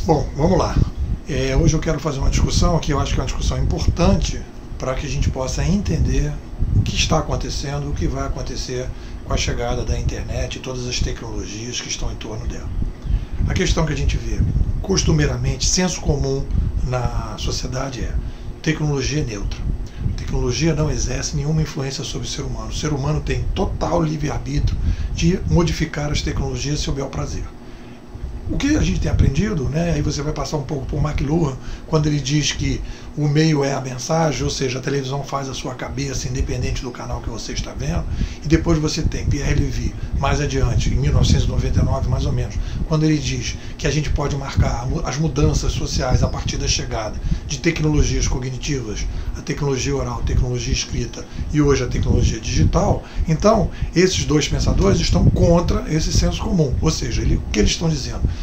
Bom, vamos lá. Hoje eu quero fazer uma discussão que eu acho que é uma discussão importante para que a gente possa entender o que está acontecendo, o que vai acontecer com a chegada da internet e todas as tecnologias que estão em torno dela. A questão que a gente vê costumeiramente, senso comum na sociedade é: tecnologia neutra. Tecnologia não exerce nenhuma influência sobre o ser humano. O ser humano tem total livre-arbítrio de modificar as tecnologias se houver o prazer. O que a gente tem aprendido, né, aí você vai passar um pouco por McLuhan, quando ele diz que o meio é a mensagem, ou seja, a televisão faz a sua cabeça independente do canal que você está vendo, e depois você tem Pierre Levy, mais adiante, em 1999 mais ou menos, quando ele diz que a gente pode marcar as mudanças sociais a partir da chegada de tecnologias cognitivas, a tecnologia oral, a tecnologia escrita e hoje a tecnologia digital. Então, esses dois pensadores estão contra esse senso comum, ou seja, o que eles estão dizendo?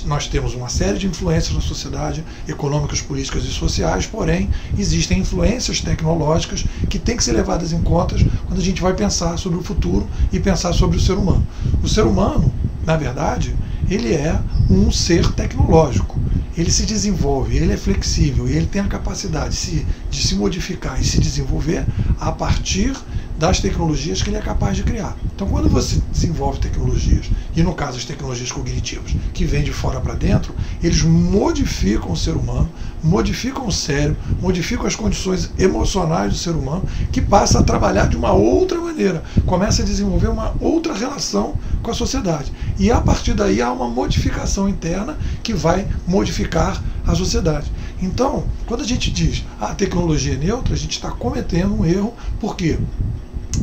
Nós temos uma série de influências na sociedade, econômicas, políticas e sociais, porém existem influências tecnológicas que têm que ser levadas em conta quando a gente vai pensar sobre o futuro e pensar sobre o ser humano. O ser humano, na verdade, ele é um ser tecnológico. Ele se desenvolve, ele é flexível e ele tem a capacidade de se modificar e se desenvolver a partir das tecnologias que ele é capaz de criar. Então, quando você desenvolve tecnologias, e no caso as tecnologias cognitivas, que vêm de fora para dentro, eles modificam o ser humano, modificam o cérebro, modificam as condições emocionais do ser humano, que passa a trabalhar de uma outra maneira, começa a desenvolver uma outra relação com a sociedade. E a partir daí há uma modificação interna que vai modificar a sociedade. Então, quando a gente diz a tecnologia é neutra, a gente está cometendo um erro. Por quê?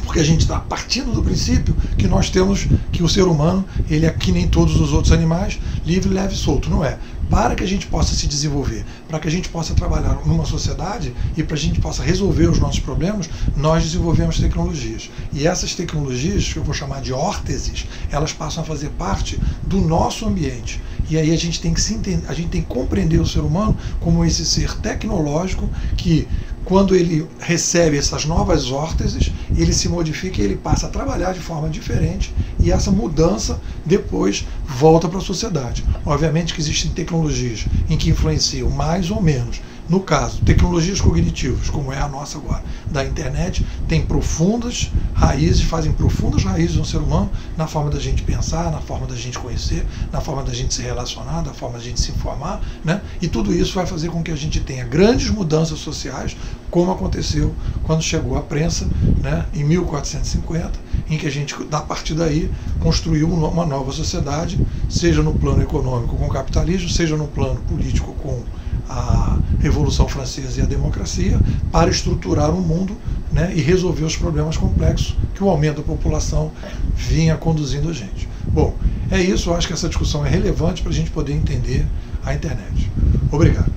Porque a gente está partindo do princípio que nós temos que o ser humano, ele é que nem todos os outros animais, livre, leve e solto. Não é. Para que a gente possa se desenvolver, para que a gente possa trabalhar numa sociedade e para que a gente possa resolver os nossos problemas, nós desenvolvemos tecnologias. E essas tecnologias, que eu vou chamar de órteses, elas passam a fazer parte do nosso ambiente. E aí a gente tem que a gente tem que compreender o ser humano como esse ser tecnológico que, quando ele recebe essas novas órteses, ele se modifica e ele passa a trabalhar de forma diferente, e essa mudança depois volta para a sociedade. Obviamente que existem tecnologias em que influenciam mais ou menos. No caso, tecnologias cognitivas, como é a nossa agora, da internet, tem profundas raízes, fazem profundas raízes no ser humano, na forma da gente pensar, na forma da gente conhecer, na forma da gente se relacionar, na forma da gente se informar, né? E tudo isso vai fazer com que a gente tenha grandes mudanças sociais, como aconteceu quando chegou a prensa, né, em 1450, em que a gente, a partir daí, construiu uma nova sociedade, seja no plano econômico com o capitalismo, seja no plano político com a Revolução Francesa e a democracia, para estruturar o mundo, né, e resolver os problemas complexos que o aumento da população vinha conduzindo a gente. Bom, é isso, eu acho que essa discussão é relevante para a gente poder entender a internet. Obrigado.